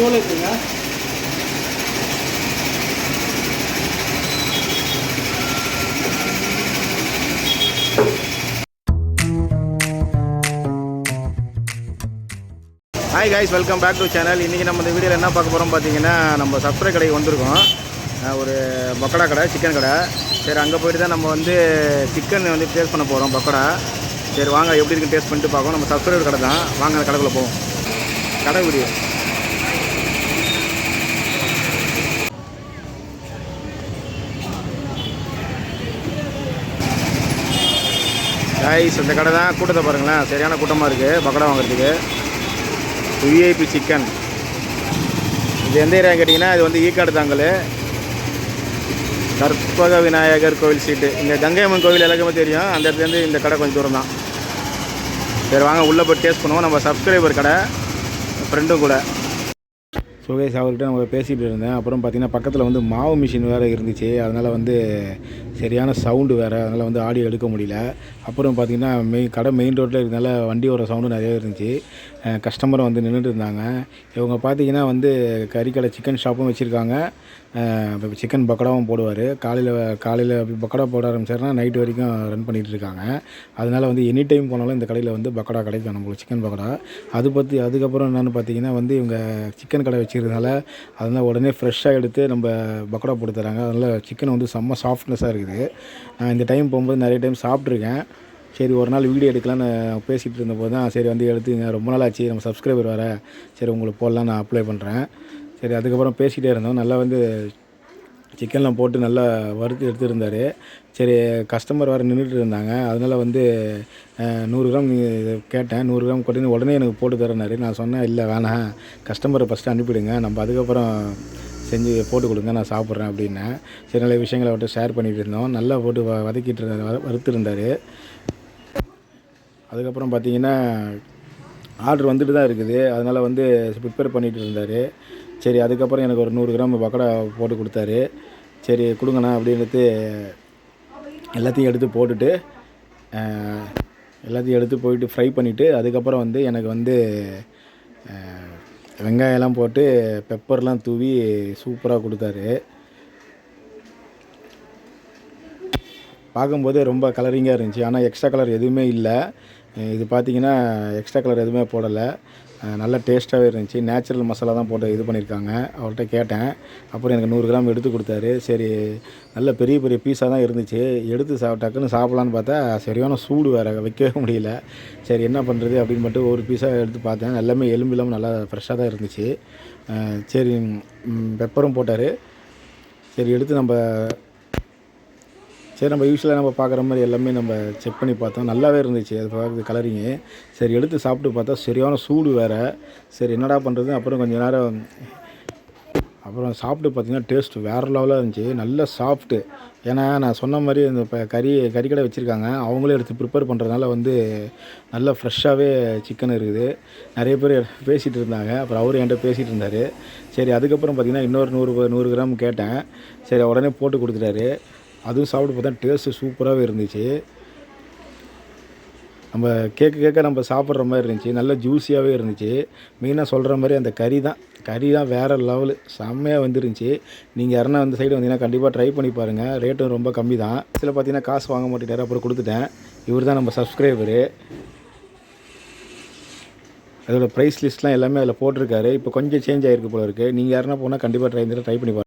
தோல் இருக்குங்க. Hi guys, welcome back to channel. இன்றைக்கி நம்ம இந்த வீடியோவில் என்ன பார்க்க போகிறோம் பார்த்தீங்கன்னா, நம்ம சப்ஸ்கிரைப் கடைக்கு வந்திருக்கோம். ஒரு பக்கோடா கடை, சிக்கன் கடை. சரி, அங்கே போய்ட்டு தான் நம்ம வந்து சிக்கன் வந்து டேஸ்ட் பண்ண போகிறோம், பக்கோடா. சரி வாங்க, எப்படி இருக்குன்னு டேஸ்ட் பண்ணிட்டு பார்ப்போம். நம்ம சப்ஸ்கிரைபர் கடை தான், வாங்க அந்த கடைக்குள்ளே போவோம். கடை வீடியோ. கைஸ், இந்த கடை தான். கூட்டத்தை பாருங்களேன், சரியான கூட்டமாக இருக்குது பக்கோடா வாங்குறதுக்கு. VIP chicken. இது எந்த ஏரியா கேட்டிங்கன்னா, இது வந்து ஈக்காடு தாங்கல், கற்பக விநாயகர் கோவில் சீட்டு. இங்கே கங்கை அம்மன் கோவில் எல்லாருக்குமே தெரியும். அந்த இடத்துலேருந்து இந்த கடை கொஞ்சம் தூரம் தான். சரி வாங்க, உள்ளே போய் டேஸ்ட் பண்ணுவோம். நம்ம சப்ஸ்கிரைபர் கடை, ஃப்ரெண்டும் கூட. சுகேஷ் அவர்கிட்ட நம்ம பேசிகிட்டு இருந்தேன். அப்புறம் பார்த்திங்கன்னா, பக்கத்தில் வந்து மாவு மிஷின் வேறு இருந்துச்சு. அதனால் வந்து சரியான சவுண்டு வேறு, அதனால் வந்து ஆடியோ எடுக்க முடியல. அப்புறம் பார்த்திங்கன்னா, கடை மெயின் ரோட்டில் இருந்தனால வண்டி வர சவுண்டு நிறைய இருந்துச்சு. கஸ்டமரும் வந்து நின்றுட்டு இருந்தாங்க. இவங்க பார்த்திங்கன்னா வந்து கறிக்கடை, சிக்கன் ஷாப்பும் வச்சுருக்காங்க. சிக்கன் பக்கோடாவும் போடுவார். காலையில் பக்கோடா போட ஆரம்பிச்சாருன்னா நைட்டு வரைக்கும் ரன் பண்ணிகிட்டு இருக்காங்க. அதனால் வந்து எனி டைம் போனாலும் இந்த கடையில் வந்து பக்கோடா கிடைக்கும், நம்மளுக்கு சிக்கன் பக்கோடா. அதுக்கப்புறம் என்னென்னு பார்த்திங்கன்னா வந்து, இவங்க சிக்கன் கடை வச்சுருந்தனால அதனால் உடனே ஃப்ரெஷ்ஷாக எடுத்து நம்ம பக்கோடா போட்டு தராங்க. அதனால் சிக்கன் வந்து செம்ம சாஃப்ட்னஸாக இருக்குது. நான் இந்த டைம் போகும்போது நிறைய டைம் சாப்பிட்ருக்கேன். சரி, ஒரு நாள் வீடியோ எடுக்கலான்னு பேசிகிட்டு இருந்தபோது தான் சரி வந்து எடுத்துங்க, ரொம்ப நாள் ஆச்சு, நம்ம சப்ஸ்கிரைபர் வர, சரி உங்களுக்கு போடலாம், நான் அப்ளை பண்ணுறேன். சரி, அதுக்கப்புறம் பேசிகிட்டே இருந்தோம். நல்லா வந்து சிக்கன்லாம் போட்டு நல்லா வறுத்து எடுத்துருந்தார். சரி, கஸ்டமர் வேறு நின்றுட்டு இருந்தாங்க. அதனால் வந்து 100 கிராம் கேட்டேன். 100 கிராம் கொட்டி உடனே எனக்கு போட்டு தரேன்னாரு. நான் சொன்னேன், இல்லை வேணாம், கஸ்டமரை ஃபஸ்ட்டு அனுப்பிவிடுங்க, நம்ம அதுக்கப்புறம் செஞ்சு போட்டு கொடுங்க, நான் சாப்பிட்றேன் அப்படின்னேன். சரி, நல்ல விஷயங்களை அவர்கிட்ட ஷேர் பண்ணிகிட்டு இருந்தோம். நல்லா போட்டு வதக்கிட்டு இருந்தார், வறுத்துருந்தார். அதுக்கப்புறம் பார்த்திங்கன்னா, ஆர்டர் வந்துட்டு தான் இருக்குது. அதனால் வந்து ப்ரிப்பேர் பண்ணிகிட்டு இருந்தார். சரி, அதுக்கப்புறம் எனக்கு ஒரு 100 கிராம் பக்கோடா போட்டு கொடுத்தாரு. சரி கொடுங்கண்ணா அப்படின்ட்டு எல்லாத்தையும் எடுத்து போட்டுட்டு எல்லாத்தையும் எடுத்து போயிட்டு ஃப்ரை பண்ணிவிட்டு, அதுக்கப்புறம் வந்து எனக்கு வந்து வெங்காயம்லாம் போட்டு பெப்பர்லாம் தூவி சூப்பராக கொடுத்தாரு. பார்க்கும்போதே ரொம்ப கலரிங்காக இருந்துச்சு. ஆனால் எக்ஸ்ட்ரா கலர் எதுவுமே இல்லை. இது பார்த்திங்கன்னா எக்ஸ்ட்ரா கலர் எதுவுமே போடலை. நல்ல டேஸ்ட்டாகவே இருந்துச்சு. நேச்சுரல் மசாலா தான் போட்டு இது பண்ணியிருக்காங்க. அவர்கிட்ட கேட்டேன். அப்புறம் எனக்கு 100 கிராம் எடுத்து கொடுத்தாரு. சரி, நல்ல பெரிய பெரிய பீஸாக தான் இருந்துச்சு. எடுத்து டக்குன்னு சாப்பிட்லான்னு பார்த்தா சரியான சூடு வேறு, வைக்கவே முடியல. சரி என்ன பண்ணுறது அப்படின்னு மட்டும் ஒரு பீஸாக எடுத்து பார்த்தேன். எல்லாமே எலும்பு இல்லாமல் நல்லா ஃப்ரெஷ்ஷாக தான் இருந்துச்சு. சரி, பெப்பரும் போட்டார். சரி எடுத்து நம்ம யூஸ்வலாக நம்ம பார்க்குற மாதிரி எல்லாமே நம்ம செக் பண்ணி பார்த்தோம். நல்லாவே இருந்துச்சு அது பார்க்குறது, கலரிங்கு. சரி எடுத்து சாப்பிட்டு பார்த்தா சரியான சூடு வேறு. சரி என்னடா பண்ணுறது, அப்புறம் கொஞ்சம் நேரம் அப்புறம் சாப்பிட்டு பார்த்திங்கன்னா டேஸ்ட்டு வேறு லெவலாக இருந்துச்சு. நல்ல சாஃப்ட்டு. ஏன்னா நான் சொன்ன மாதிரி இந்த இப்போ கறிக்கடை வச்சுருக்காங்க, அவங்களே எடுத்து ப்ரிப்பேர் பண்ணுறதுனால வந்து நல்லா ஃப்ரெஷ்ஷாகவே சிக்கன் இருக்குது. நிறைய பேர் பேசிகிட்டு இருந்தாங்க. அப்புறம் அவரும் என்கிட்ட பேசிகிட்டு இருந்தார். சரி, அதுக்கப்புறம் பார்த்திங்கன்னா இன்னொரு 100 கிராம் கேட்டேன். சரி, உடனே போட்டு கொடுத்துட்டாரு. அதுவும் சாப்பிட்டு பார்த்தா டேஸ்ட்டு சூப்பராகவே இருந்துச்சு. நம்ம கேட்க நம்ம சாப்பிட்ற மாதிரி இருந்துச்சு. நல்ல ஜூஸியாகவே இருந்துச்சு. மெயினாக சொல்கிற மாதிரி அந்த கறி தான் வேறு லெவலு, செம்மையாக வந்துருந்துச்சு. நீங்கள் யாருன்னா அந்த சைடு வந்தீங்கன்னா கண்டிப்பாக ட்ரை பண்ணி பாருங்கள். ரேட்டும் ரொம்ப கம்மி தான். இதில் பார்த்தீங்கன்னா காசு வாங்க மாட்டேங்கிறாரு. அப்புறம் கொடுத்துட்டேன். இவர் தான் நம்ம சப்ஸ்கிரைபரு. அதோட ப்ரைஸ் லிஸ்ட்லாம் எல்லாமே அதில் போட்டிருக்காரு. இப்போ கொஞ்சம் சேஞ்ச் ஆகிருக்கு போல இருக்குது. நீங்கள் யாருன்னா போனால் கண்டிப்பாக ட்ரை பண்ணி பாருங்கள்.